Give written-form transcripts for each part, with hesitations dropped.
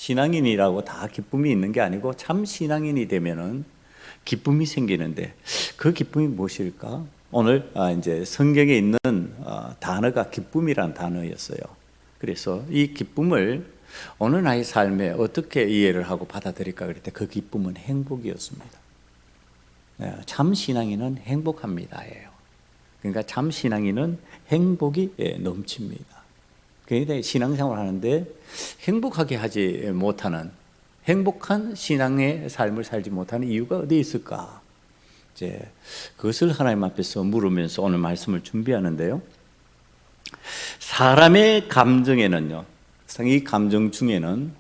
신앙인이라고 다 기쁨이 있는 게 아니고 참 신앙인이 되면은 기쁨이 생기는데 그 기쁨이 무엇일까? 오늘 이제 성경에 있는 단어가 기쁨이란 단어였어요. 그래서 이 기쁨을 어느 나의 삶에 어떻게 이해를 하고 받아들일까 그럴 때 그 기쁨은 행복이었습니다. 참 신앙인은 행복합니다예요. 그러니까 참 신앙인은 행복이 넘칩니다. 그러니까 신앙생활 하는데 행복하게 하지 못하는, 행복한 신앙의 삶을 살지 못하는 이유가 어디에 있을까? 이제 그것을 하나님 앞에서 물으면서 오늘 말씀을 준비하는데요. 사람의 감정에는요, 이 감정 중에는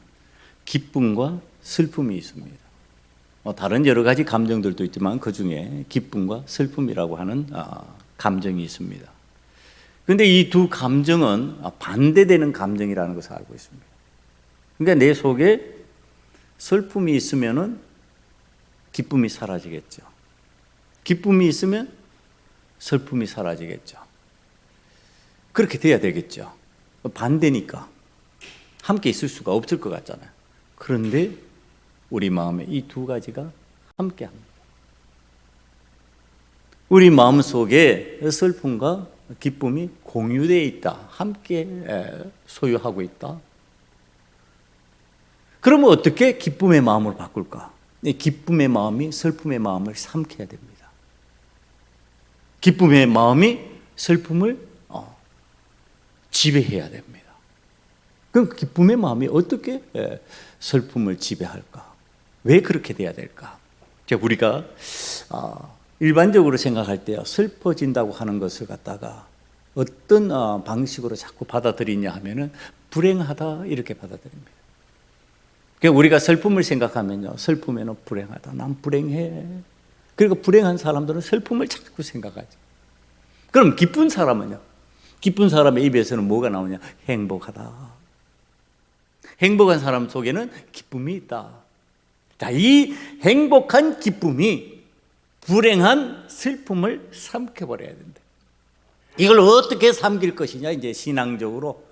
기쁨과 슬픔이 있습니다. 다른 여러 가지 감정들도 있지만 그 중에 기쁨과 슬픔이라고 하는 감정이 있습니다. 그런데 이 두 감정은 반대되는 감정이라는 것을 알고 있습니다. 그러니까 내 속에 슬픔이 있으면은 기쁨이 사라지겠죠. 기쁨이 있으면 슬픔이 사라지겠죠. 그렇게 돼야 되겠죠. 반대니까 함께 있을 수가 없을 것 같잖아요. 그런데 우리 마음에 이 두 가지가 함께 합니다. 우리 마음 속에 슬픔과 기쁨이 공유되어 있다. 함께 소유하고 있다. 그러면 어떻게 기쁨의 마음으로 바꿀까? 기쁨의 마음이 슬픔의 마음을 삼켜야 됩니다. 기쁨의 마음이 슬픔을 지배해야 됩니다. 그럼 기쁨의 마음이 어떻게 슬픔을 지배할까? 왜 그렇게 돼야 될까? 우리가 일반적으로 생각할 때 슬퍼진다고 하는 것을 갖다가 어떤 방식으로 자꾸 받아들이냐 하면은 불행하다 이렇게 받아들입니다. 그러니까 우리가 슬픔을 생각하면요, 슬프면은 불행하다, 난 불행해. 그리고 불행한 사람들은 슬픔을 자꾸 생각하죠. 그럼 기쁜 사람은요, 기쁜 사람의 입에서는 뭐가 나오냐? 행복하다. 행복한 사람 속에는 기쁨이 있다. 자, 이 행복한 기쁨이 불행한 슬픔을 삼켜버려야 된다. 이걸 어떻게 삼킬 것이냐? 이제 신앙적으로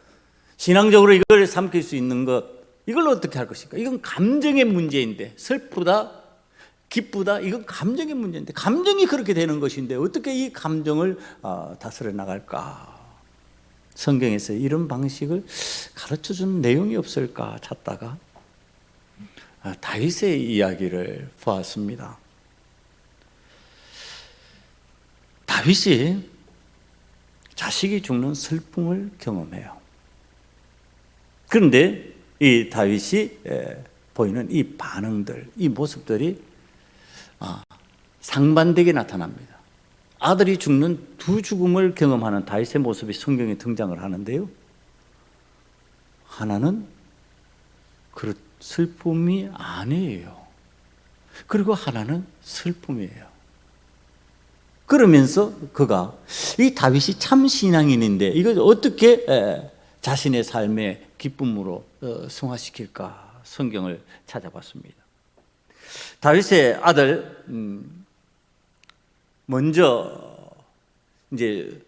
이걸 삼킬 수 있는 것, 이걸 어떻게 할 것인가? 이건 감정의 문제인데, 슬프다, 기쁘다, 이건 감정의 문제인데, 감정이 그렇게 되는 것인데 어떻게 이 감정을 다스려 나갈까? 성경에서 이런 방식을 가르쳐주는 내용이 없을까 찾다가 다윗의 이야기를 보았습니다. 다윗이 자식이 죽는 슬픔을 경험해요. 그런데 이 다윗이 보이는 이 반응들, 이 모습들이 상반되게 나타납니다. 아들이 죽는 두 죽음을 경험하는 다윗의 모습이 성경에 등장을 하는데요, 하나는 슬픔이 아니에요. 그리고 하나는 슬픔이에요. 그러면서 그가, 이 다윗이 참 신앙인인데 이걸 어떻게 자신의 삶의 기쁨으로 승화시킬까 성경을 찾아봤습니다. 다윗의 아들, 먼저 이제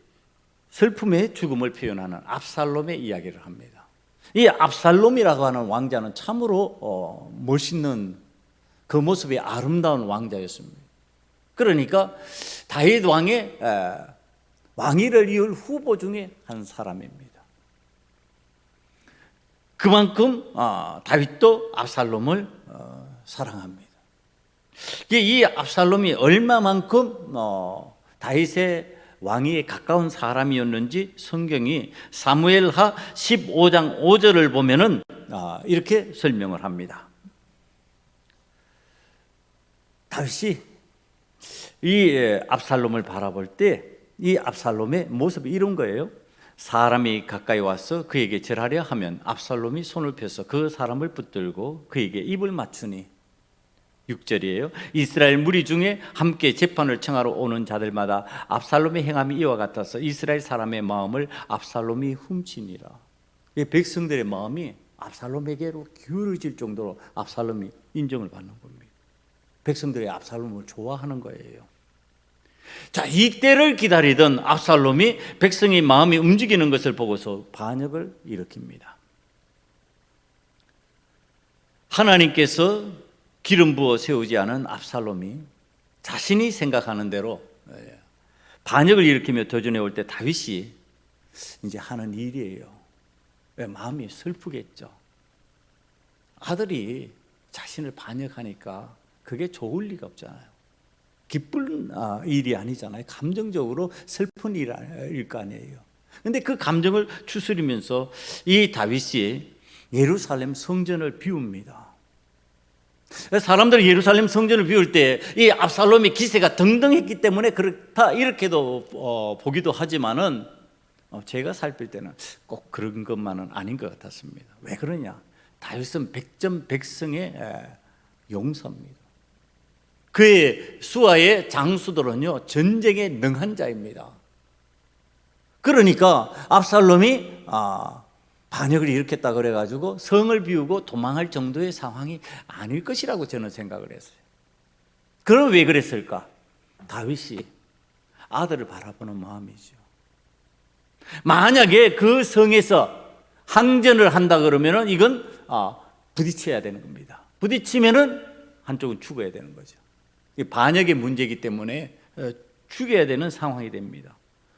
슬픔의 죽음을 표현하는 압살롬의 이야기를 합니다. 이 압살롬이라고 하는 왕자는 참으로 멋있는, 그 모습이 아름다운 왕자였습니다. 그러니까 다윗 왕의 왕위를 이을 후보 중에 한 사람입니다. 그만큼 다윗도 압살롬을 사랑합니다. 이 압살롬이 얼마만큼 다윗의 왕위에 가까운 사람이었는지 성경이 사무엘하 15장 5절을 보면은 이렇게 설명을 합니다. 다윗이 이 압살롬을 바라볼 때 이 압살롬의 모습이 이런 거예요. 사람이 가까이 와서 그에게 절하려 하면 압살롬이 손을 펴서 그 사람을 붙들고 그에게 입을 맞추니, 6절이에요. 이스라엘 무리 중에 함께 재판을 청하러 오는 자들마다 압살롬의 행함이 이와 같아서 이스라엘 사람의 마음을 압살롬이 훔치니라. 백성들의 마음이 압살롬에게로 기울어질 정도로 압살롬이 인정을 받는 겁니다. 백성들이 압살롬을 좋아하는 거예요. 자, 이때를 기다리던 압살롬이 백성의 마음이 움직이는 것을 보고서 반역을 일으킵니다. 하나님께서 기름 부어 세우지 않은 압살롬이 자신이 생각하는 대로 반역을 일으키며 도전해 올 때 다윗이 이제 하는 일이에요. 왜? 마음이 슬프겠죠. 아들이 자신을 반역하니까 그게 좋을 리가 없잖아요. 기쁜 일이 아니잖아요. 감정적으로 슬픈 일일 거 아니에요. 근데 그 감정을 추스리면서 이 다윗이 예루살렘 성전을 비웁니다. 사람들이 예루살렘 성전을 비울 때 이 압살롬의 기세가 등등했기 때문에 그렇다 이렇게도 보기도 하지만은 제가 살필 때는 꼭 그런 것만은 아닌 것 같았습니다. 왜 그러냐? 다윗은 백전백승의 용사입니다. 그의 수하의 장수들은요 전쟁에 능한 자입니다. 그러니까 압살롬이 반역을 일으켰다 그래가지고 성을 비우고 도망할 정도의 상황이 아닐 것이라고 저는 생각을 했어요. 그럼 왜 그랬을까? 다윗이 아들을 바라보는 마음이죠. 만약에 그 성에서 항전을 한다 그러면은 이건 부딪혀야 되는 겁니다. 부딪히면은 한쪽은 죽어야 되는 거죠. 반역의 문제이기 때문에 죽여야 되는 상황이 됩니다.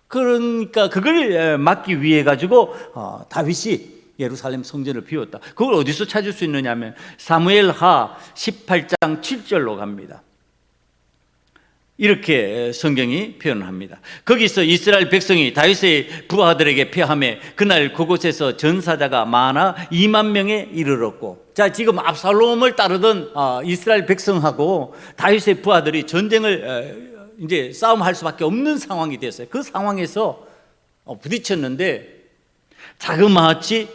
그러니까 그걸 막기 위해 가지고 다윗이 예루살렘 성전을 비웠다. 그걸 어디서 찾을 수 있느냐면 사무엘하 18장 7절로 갑니다. 이렇게 성경이 표현합니다. 거기서 이스라엘 백성이 다윗의 부하들에게 패하며 그날 그곳에서 전사자가 많아 2만 명에 이르렀고, 자 지금 압살롬을 따르던 이스라엘 백성하고 다윗의 부하들이 전쟁을 이제 싸움할 수밖에 없는 상황이 됐어요. 그 상황에서 부딪혔는데 자그마치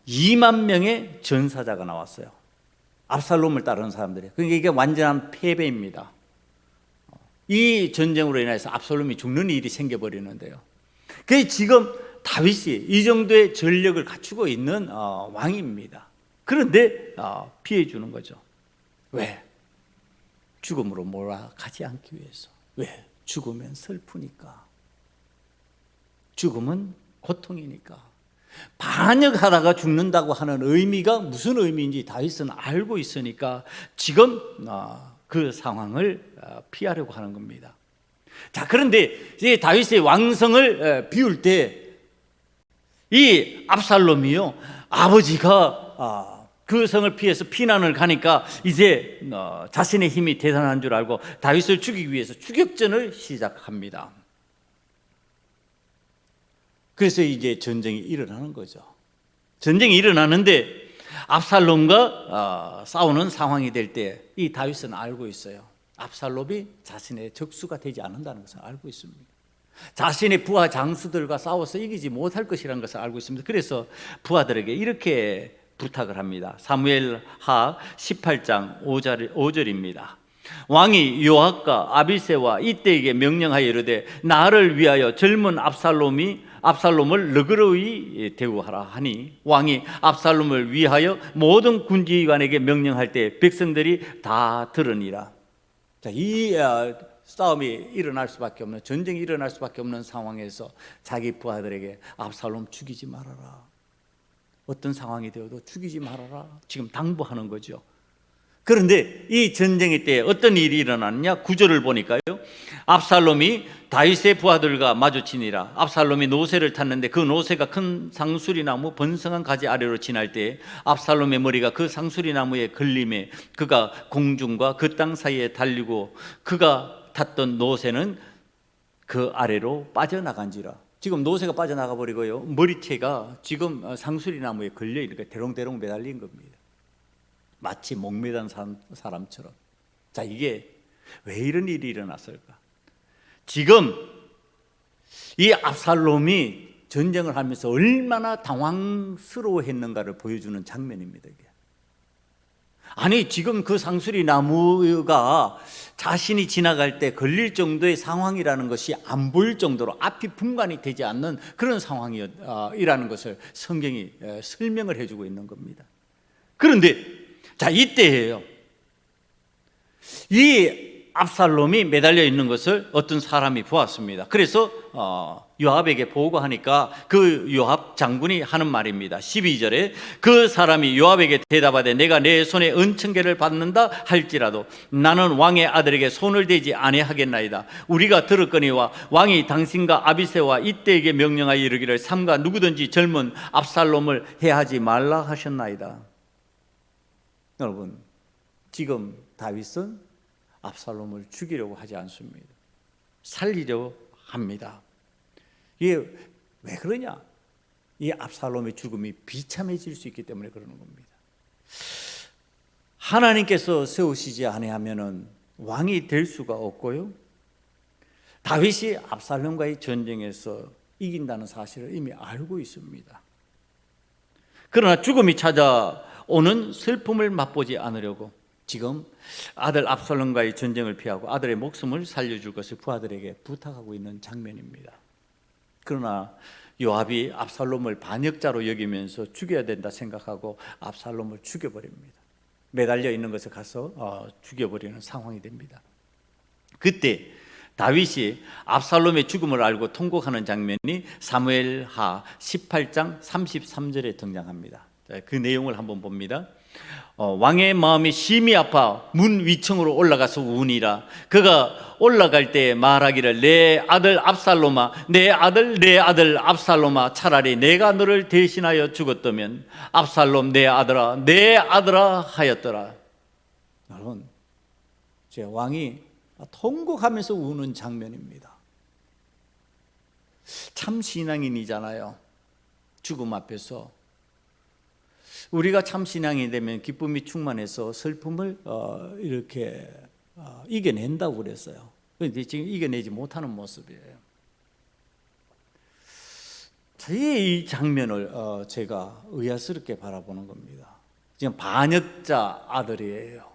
2만 명의 전사자가 나왔어요. 압살롬을 따르는 사람들이. 그러니까 이게 완전한 패배입니다. 이 전쟁으로 인해서 압살롬이 죽는 일이 생겨버리는데요. 그게 지금 다윗이 이 정도의 전력을 갖추고 있는 왕입니다. 그런데 피해 주는 거죠. 왜? 죽음으로 몰아가지 않기 위해서. 왜? 죽으면 슬프니까. 죽음은 고통이니까. 반역하다가 죽는다고 하는 의미가 무슨 의미인지 다윗은 알고 있으니까 지금 그 상황을 피하려고 하는 겁니다. 자, 그런데 이 다윗의 왕성을 비울 때 이 압살롬이요, 아버지가 그 성을 피해서 피난을 가니까 이제 자신의 힘이 대단한 줄 알고 다윗을 죽이기 위해서 추격전을 시작합니다. 그래서 이제 전쟁이 일어나는 거죠. 전쟁이 일어나는데 압살롬과 싸우는 상황이 될 때 이 다윗은 알고 있어요. 압살롬이 자신의 적수가 되지 않는다는 것을 알고 있습니다. 자신의 부하 장수들과 싸워서 이기지 못할 것이라는 것을 알고 있습니다. 그래서 부하들에게 이렇게 부탁을 합니다. 사무엘하 18장 5절입니다. 왕이 요압과 아비새와 이때에게 명령하여 이르되 나를 위하여 젊은 압살롬을 너그러이 대우하라 하니 왕이 압살롬을 위하여 모든 군지관에게 명령할 때 백성들이 다 들으니라. 자, 이 싸움이 일어날 수밖에 없는, 전쟁이 일어날 수밖에 없는 상황에서 자기 부하들에게 압살롬 죽이지 말아라, 어떤 상황이 되어도 죽이지 말아라, 지금 당부하는 거죠. 그런데 이 전쟁의 때 어떤 일이 일어났냐? 9절을 보니까요, 압살롬이 다윗의 부하들과 마주치니라. 압살롬이 노새를 탔는데 그 노새가 큰 상수리나무 번성한 가지 아래로 지날 때 압살롬의 머리가 그 상수리나무에 걸림에 그가 공중과 그 땅 사이에 달리고 그가 탔던 노새는 그 아래로 빠져나간지라. 지금 노새가 빠져나가 버리고요, 머리채가 지금 상수리나무에 걸려 이렇게 대롱대롱 매달린 겁니다. 마치 목매단 사람처럼. 자, 이게 왜 이런 일이 일어났을까? 지금 이 압살롬이 전쟁을 하면서 얼마나 당황스러워했는가를 보여주는 장면입니다. 이게. 아니, 지금 그 상수리 나무가 자신이 지나갈 때 걸릴 정도의 상황이라는 것이 안 보일 정도로 앞이 분간이 되지 않는 그런 상황이라는 것을 성경이 설명을 해주고 있는 겁니다. 그런데 자, 이때예요. 이 압살롬이 매달려 있는 것을 어떤 사람이 보았습니다. 그래서 요압에게 보고하니까 그 요압 장군이 하는 말입니다. 12절에 그 사람이 요압에게 대답하되 내가 내 손에 은천계를 받는다 할지라도 나는 왕의 아들에게 손을 대지 아니하겠나이다. 우리가 들었거니와 왕이 당신과 아비새와 이때에게 명령하여 이르기를 삼가 누구든지 젊은 압살롬을 해하지 말라 하셨나이다. 여러분, 지금 다윗은 압살롬을 죽이려고 하지 않습니다. 살리려고 합니다. 이게 왜 그러냐? 이 압살롬의 죽음이 비참해질 수 있기 때문에 그러는 겁니다. 하나님께서 세우시지 아니하면은 왕이 될 수가 없고요. 다윗이 압살롬과의 전쟁에서 이긴다는 사실을 이미 알고 있습니다. 그러나 죽음이 찾아오는 슬픔을 맛보지 않으려고 지금 아들 압살롬과의 전쟁을 피하고 아들의 목숨을 살려줄 것을 부하들에게 부탁하고 있는 장면입니다. 그러나 요압이 압살롬을 반역자로 여기면서 죽여야 된다 생각하고 압살롬을 죽여버립니다. 매달려 있는 것을 가서 죽여버리는 상황이 됩니다. 그때 다윗이 압살롬의 죽음을 알고 통곡하는 장면이 사무엘하 18장 33절에 등장합니다. 그 내용을 한번 봅니다. 왕의 마음이 심히 아파 문 위층으로 올라가서 우니라. 그가 올라갈 때 말하기를 내 아들 압살롬아, 내 아들 압살롬아, 차라리 내가 너를 대신하여 죽었다면 압살롬 내 아들아 하였더라. 여러분, 제 왕이 통곡하면서 우는 장면입니다. 참 신앙인이잖아요. 죽음 앞에서 우리가 참 신앙이 되면 기쁨이 충만해서 슬픔을 이렇게 이겨낸다고 그랬어요. 그런데 지금 이겨내지 못하는 모습이에요. 이 장면을 제가 의아스럽게 바라보는 겁니다. 지금 반역자 아들이에요.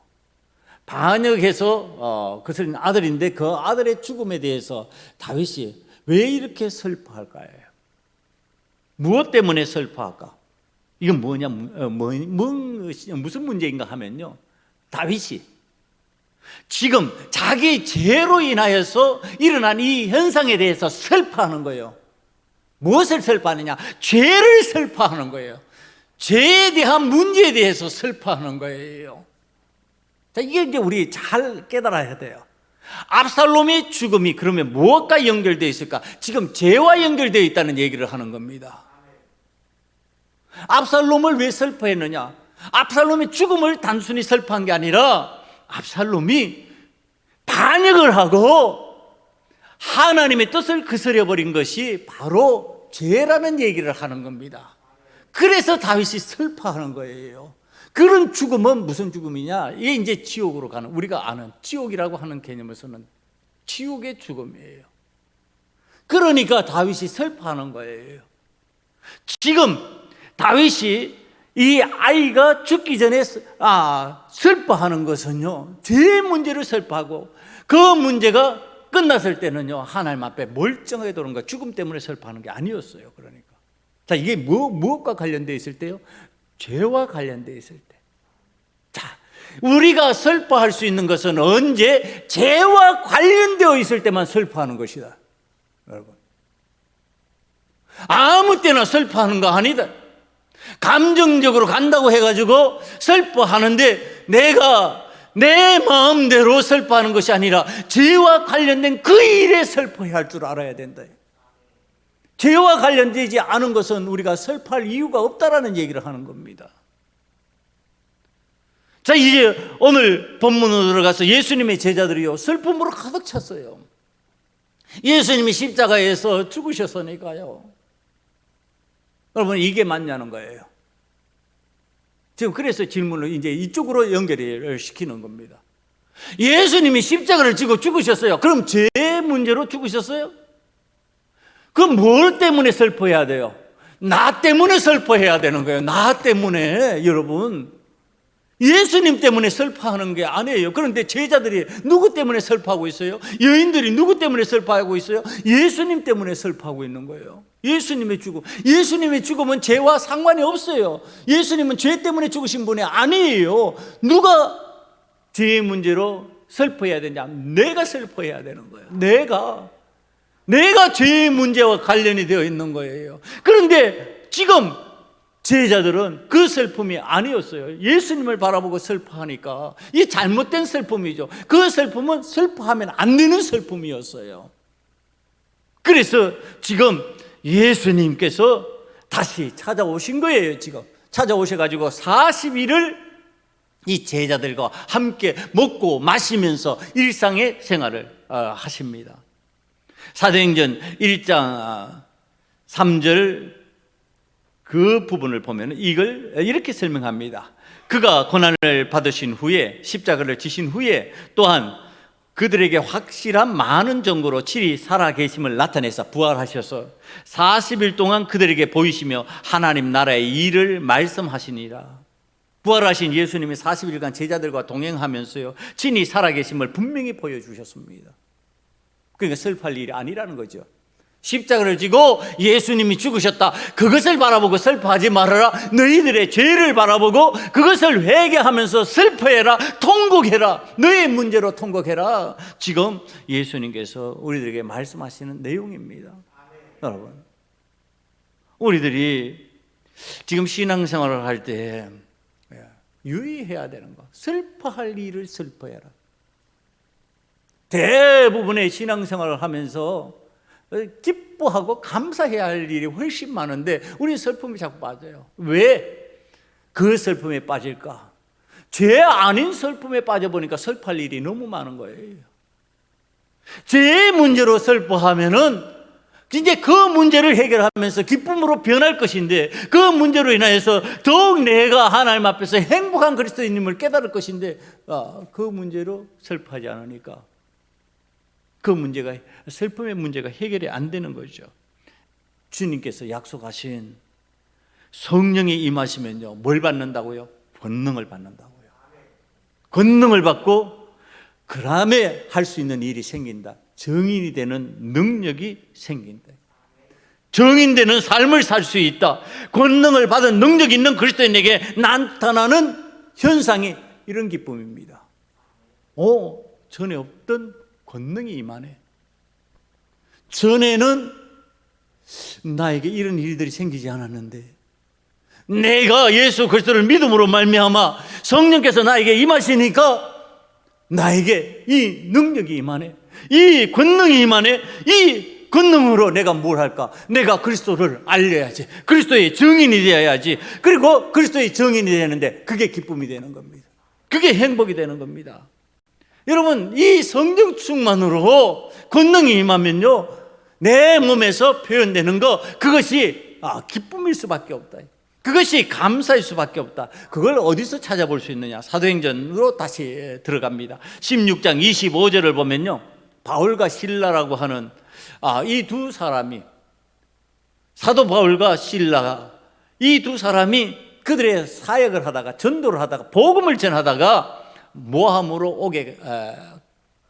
반역해서 그것은 아들인데 그 아들의 죽음에 대해서 다윗이 왜 이렇게 슬퍼할까요? 무엇 때문에 슬퍼할까? 이건 뭐냐, 무슨 문제인가 하면요, 다윗이 지금 자기 죄로 인하여서 일어난 이 현상에 대해서 슬퍼하는 거예요. 무엇을 슬퍼하느냐? 죄를 슬퍼하는 거예요. 죄에 대한 문제에 대해서 슬퍼하는 거예요. 자, 이게 이제 우리 잘 깨달아야 돼요. 압살롬의 죽음이 그러면 무엇과 연결되어 있을까? 지금 죄와 연결되어 있다는 얘기를 하는 겁니다. 압살롬을 왜 슬퍼했느냐? 압살롬의 죽음을 단순히 슬퍼한 게 아니라 압살롬이 반역을 하고 하나님의 뜻을 거스려버린 것이 바로 죄라는 얘기를 하는 겁니다. 그래서 다윗이 슬퍼하는 거예요. 그런 죽음은 무슨 죽음이냐? 이게 이제 지옥으로 가는, 우리가 아는 지옥이라고 하는 개념에서는 지옥의 죽음이에요. 그러니까 다윗이 슬퍼하는 거예요. 지금 다윗이 이 아이가 죽기 전에 슬퍼하는 것은요, 죄의 문제를 슬퍼하고 그 문제가 끝났을 때는요, 하나님 앞에 멀쩡하게 도는 거예요. 죽음 때문에 슬퍼하는 게 아니었어요. 그러니까 자, 이게 무엇과 관련되어 있을 때요? 죄와 관련되어 있을 때. 자, 우리가 슬퍼할 수 있는 것은 언제? 죄와 관련되어 있을 때만 슬퍼하는 것이다. 여러분, 아무 때나 슬퍼하는 거 아니다. 감정적으로 간다고 해가지고 슬퍼하는데 내가 내 마음대로 슬퍼하는 것이 아니라 죄와 관련된 그 일에 슬퍼해야 할 줄 알아야 된다. 죄와 관련되지 않은 것은 우리가 슬퍼할 이유가 없다라는 얘기를 하는 겁니다. 자, 이제 오늘 본문으로 들어가서 예수님의 제자들이요, 슬픔으로 가득 찼어요. 예수님이 십자가에서 죽으셨으니까요. 여러분, 이게 맞냐는 거예요. 지금 그래서 질문을 이제 이쪽으로 연결을 시키는 겁니다. 예수님이 십자가를 지고 죽으셨어요. 그럼 죄 문제로 죽으셨어요? 그럼 뭘 때문에 슬퍼해야 돼요? 나 때문에 슬퍼해야 되는 거예요. 나 때문에. 여러분, 예수님 때문에 슬퍼하는 게 아니에요. 그런데 제자들이 누구 때문에 슬퍼하고 있어요? 여인들이 누구 때문에 슬퍼하고 있어요? 예수님 때문에 슬퍼하고 있는 거예요. 예수님의 죽음. 예수님의 죽음은 죄와 상관이 없어요. 예수님은 죄 때문에 죽으신 분이 아니에요. 누가 죄의 문제로 슬퍼해야 되냐? 내가 슬퍼해야 되는 거예요. 내가 죄의 문제와 관련이 되어 있는 거예요. 그런데 지금 제자들은 그 슬픔이 아니었어요. 예수님을 바라보고 슬퍼하니까 이 잘못된 슬픔이죠. 그 슬픔은 슬퍼하면 안 되는 슬픔이었어요. 그래서 지금 예수님께서 다시 찾아오신 거예요. 지금 찾아오셔가지고 40일을 이 제자들과 함께 먹고 마시면서 일상의 생활을 하십니다. 사도행전 1장 3절 그 부분을 보면 이걸 이렇게 설명합니다. 그가 고난을 받으신 후에 십자가를 지신 후에 또한 그들에게 확실한 많은 증거로 친히 살아계심을 나타내서 부활하셔서 40일 동안 그들에게 보이시며 하나님 나라의 일을 말씀하시니라. 부활하신 예수님이 40일간 제자들과 동행하면서요 친히 살아계심을 분명히 보여주셨습니다. 그러니까 슬퍼할 일이 아니라는 거죠. 십자가를 지고 예수님이 죽으셨다, 그것을 바라보고 슬퍼하지 말아라. 너희들의 죄를 바라보고 그것을 회개하면서 슬퍼해라, 통곡해라. 너의 문제로 통곡해라. 지금 예수님께서 우리들에게 말씀하시는 내용입니다. 여러분, 우리들이 지금 신앙생활을 할 때 유의해야 되는 거, 슬퍼할 일을 슬퍼해라. 대부분의 신앙생활을 하면서 기뻐하고 감사해야 할 일이 훨씬 많은데 우리 슬픔이 자꾸 빠져요. 왜 그 슬픔에 빠질까? 죄 아닌 슬픔에 빠져보니까 슬퍼할 일이 너무 많은 거예요. 죄의 문제로 슬퍼하면은 이제 그 문제를 해결하면서 기쁨으로 변할 것인데, 그 문제로 인하여서 더욱 내가 하나님 앞에서 행복한 그리스도인임을 깨달을 것인데, 그 문제로 슬퍼하지 않으니까 그 문제가, 슬픔의 문제가 해결이 안 되는 거죠. 주님께서 약속하신 성령이 임하시면요 뭘 받는다고요? 권능을 받는다고요. 권능을 받고 그 다음에 할 수 있는 일이 생긴다. 정인이 되는 능력이 생긴다. 정인되는 삶을 살 수 있다. 권능을 받은 능력 있는 그리스도인에게 나타나는 현상이 이런 기쁨입니다. 전에 없던 권능이 임하네. 전에는 나에게 이런 일들이 생기지 않았는데 내가 예수 그리스도를 믿음으로 말미암아 성령께서 나에게 임하시니까 나에게 이 능력이 임하네. 이 권능이 임하네. 이 권능으로 내가 뭘 할까? 내가 그리스도를 알려야지. 그리스도의 증인이 되어야지. 그리고 그리스도의 증인이 되는데 그게 기쁨이 되는 겁니다. 그게 행복이 되는 겁니다. 여러분, 이 성령 충만으로 권능이 임하면요 내 몸에서 표현되는 거, 그것이 기쁨일 수밖에 없다. 그것이 감사일 수밖에 없다. 그걸 어디서 찾아볼 수 있느냐? 사도행전으로 다시 들어갑니다. 16장 25절을 보면요 바울과 실라라고 하는 이 두 사람이, 사도 바울과 실라, 이 두 사람이 그들의 사역을 하다가, 전도를 하다가, 복음을 전하다가 모함으로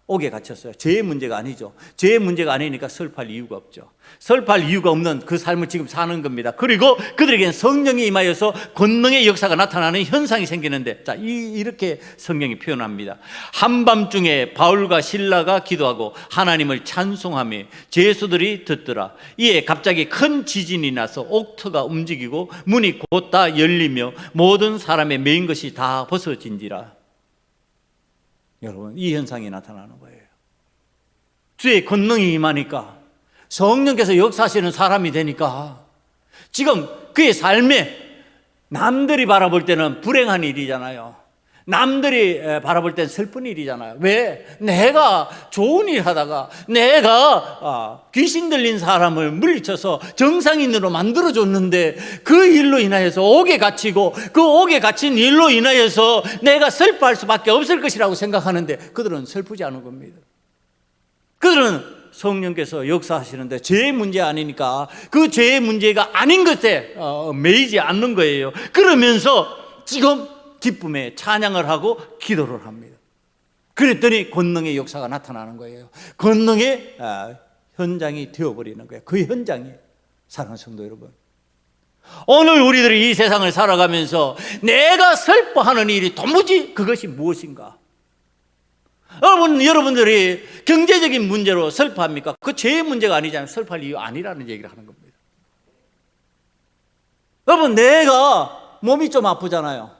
옥에 갇혔어요. 죄의 문제가 아니죠. 죄의 문제가 아니니까 슬퍼할 이유가 없죠. 슬퍼할 이유가 없는 그 삶을 지금 사는 겁니다. 그리고 그들에게는 성령이 임하여서 권능의 역사가 나타나는 현상이 생기는데, 자, 이렇게 성경이 표현합니다. 한밤중에 바울과 실라가 기도하고 하나님을 찬송하며 제수들이 듣더라. 이에 갑자기 큰 지진이 나서 옥터가 움직이고 문이 곧다 열리며 모든 사람의 매인 것이 다 벗어진지라. 여러분, 이 현상이 나타나는 거예요. 주의 권능이 임하니까, 성령께서 역사하시는 사람이 되니까 지금 그의 삶에 남들이 바라볼 때는 불행한 일이잖아요. 남들이 바라볼 때는 슬픈 일이잖아요. 왜? 내가 좋은 일 하다가 내가 귀신 들린 사람을 물리쳐서 정상인으로 만들어줬는데 그 일로 인하여서 옥에 갇히고 그 옥에 갇힌 일로 인하여서 내가 슬퍼할 수밖에 없을 것이라고 생각하는데 그들은 슬프지 않은 겁니다. 그들은 성령께서 역사하시는데 죄의 문제 아니니까 그 죄의 문제가 아닌 것에 매이지 않는 거예요. 그러면서 지금 기쁨에 찬양을 하고 기도를 합니다. 그랬더니 권능의 역사가 나타나는 거예요. 권능의 현장이 되어버리는 거예요. 그 현장이, 사랑하는 성도 여러분, 오늘 우리들이 이 세상을 살아가면서 내가 슬퍼하는 일이 도무지 그것이 무엇인가? 여러분들이 경제적인 문제로 슬퍼합니까? 그 죄의 문제가 아니잖아요. 슬퍼할 이유 아니라는 얘기를 하는 겁니다. 여러분, 내가 몸이 좀 아프잖아요.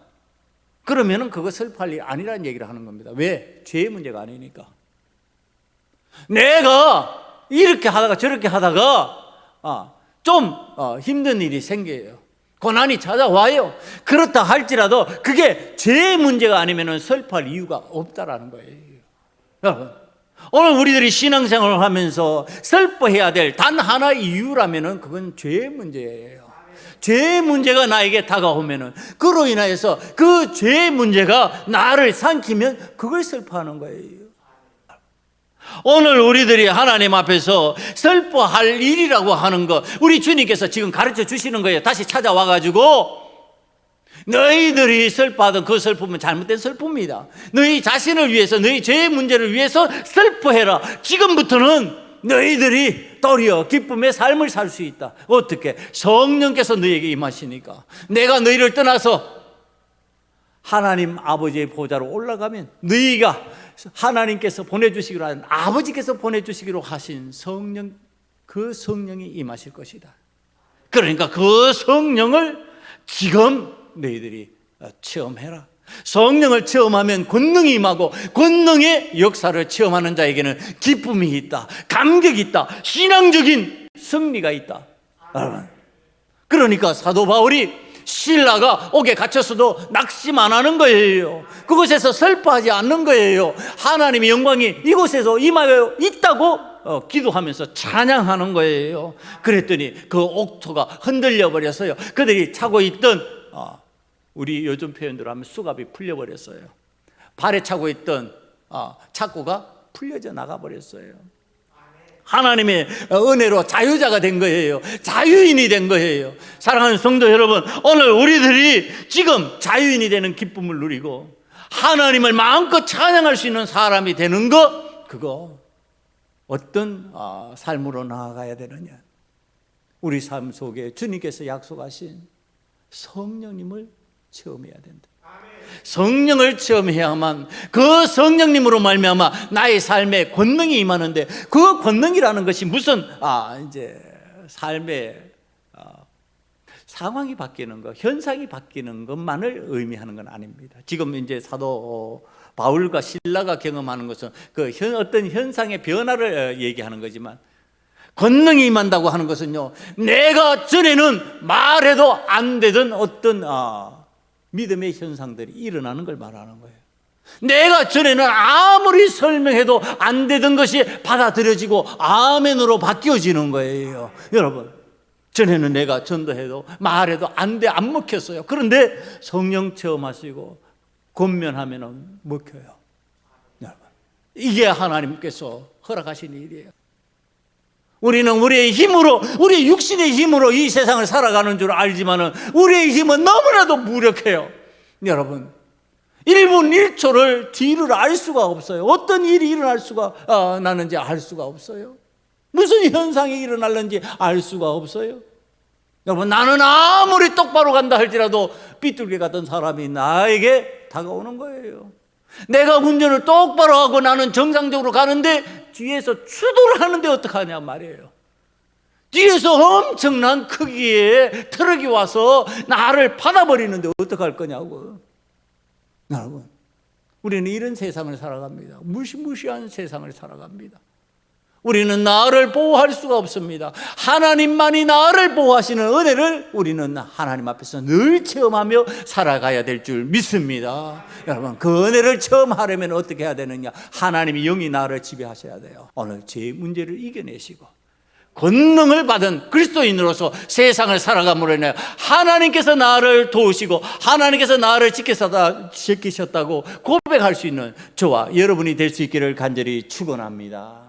그러면은 그거 슬퍼할 일 아니라는 얘기를 하는 겁니다. 왜? 죄의 문제가 아니니까. 내가 이렇게 하다가 저렇게 하다가 좀 힘든 일이 생겨요. 고난이 찾아와요. 그렇다 할지라도 그게 죄의 문제가 아니면은 슬퍼할 이유가 없다라는 거예요. 여러분, 오늘 우리들이 신앙생활을 하면서 슬퍼해야 될 단 하나의 이유라면은 그건 죄의 문제예요. 죄의 문제가 나에게 다가오면은 그로 인하여서 그 죄의 문제가 나를 삼키면 그걸 슬퍼하는 거예요. 오늘 우리들이 하나님 앞에서 슬퍼할 일이라고 하는 것, 우리 주님께서 지금 가르쳐 주시는 거예요. 다시 찾아와 가지고 너희들이 슬퍼하던 그 슬픔은 잘못된 슬픔이다. 너희 자신을 위해서, 너희 죄의 문제를 위해서 슬퍼해라. 지금부터는 너희들이 도리어 기쁨의 삶을 살 수 있다. 어떻게? 성령께서 너희에게 임하시니까. 내가 너희를 떠나서 하나님 아버지의 보좌로 올라가면 너희가 하나님께서 보내주시기로 한, 아버지께서 보내주시기로 하신 성령, 그 성령이 임하실 것이다. 그러니까 그 성령을 지금 너희들이 체험해라. 성령을 체험하면 권능이 임하고, 권능의 역사를 체험하는 자에게는 기쁨이 있다, 감격이 있다, 신앙적인 승리가 있다. 그러니까 사도 바울이 신라가 옥에 갇혔어도 낙심 안 하는 거예요. 그곳에서 슬퍼하지 않는 거예요. 하나님의 영광이 이곳에서 임하여 있다고 기도하면서 찬양하는 거예요. 그랬더니 그 옥토가 흔들려 버렸어요. 그들이 차고 있던 우리 요즘 표현대로 하면 수갑이 풀려버렸어요. 발에 차고 있던 착고가 풀려져 나가버렸어요. 하나님의 은혜로 자유자가 된 거예요. 자유인이 된 거예요. 사랑하는 성도 여러분, 오늘 우리들이 지금 자유인이 되는 기쁨을 누리고 하나님을 마음껏 찬양할 수 있는 사람이 되는 것, 그거 어떤 삶으로 나아가야 되느냐? 우리 삶 속에 주님께서 약속하신 성령님을 체험해야 된다. 성령을 체험해야만 그 성령님으로 말미암아 나의 삶에 권능이 임하는데, 그 권능이라는 것이 무슨 이제 삶의 상황이 바뀌는 것, 현상이 바뀌는 것만을 의미하는 건 아닙니다. 지금 이제 사도 바울과 실라가 경험하는 것은 그 어떤 현상의 변화를 얘기하는 거지만, 권능이 임한다고 하는 것은요, 내가 전에는 말해도 안 되던 어떤 믿음의 현상들이 일어나는 걸 말하는 거예요. 내가 전에는 아무리 설명해도 안 되던 것이 받아들여지고 아멘으로 바뀌어지는 거예요. 여러분, 전에는 내가 전도해도 말해도 안 먹혔어요. 그런데 성령 체험하시고 권면하면 먹혀요. 여러분, 이게 하나님께서 허락하신 일이에요. 우리는 우리의 힘으로, 우리의 육신의 힘으로 이 세상을 살아가는 줄 알지만은 우리의 힘은 너무나도 무력해요. 여러분, 1분 1초를 뒤를 알 수가 없어요. 어떤 일이 일어날 수가 나는지 알 수가 없어요. 무슨 현상이 일어날는지 알 수가 없어요. 여러분, 나는 아무리 똑바로 간다 할지라도 삐뚤게 가던 사람이 나에게 다가오는 거예요. 내가 운전을 똑바로 하고 나는 정상적으로 가는데 뒤에서 추돌을 하는데 어떡하냐 말이에요. 뒤에서 엄청난 크기의 트럭이 와서 나를 받아버리는데 어떡할 거냐고. 여러분, 우리는 이런 세상을 살아갑니다. 무시무시한 세상을 살아갑니다. 우리는 나를 보호할 수가 없습니다. 하나님만이 나를 보호하시는 은혜를 우리는 하나님 앞에서 늘 체험하며 살아가야 될 줄 믿습니다. 여러분, 그 은혜를 체험하려면 어떻게 해야 되느냐? 하나님의 영이 나를 지배하셔야 돼요. 오늘 제 문제를 이겨내시고 권능을 받은 그리스도인으로서 세상을 살아감으로 인해 하나님께서 나를 도우시고 하나님께서 나를 지키셨다고 고백할 수 있는 저와 여러분이 될 수 있기를 간절히 축원합니다.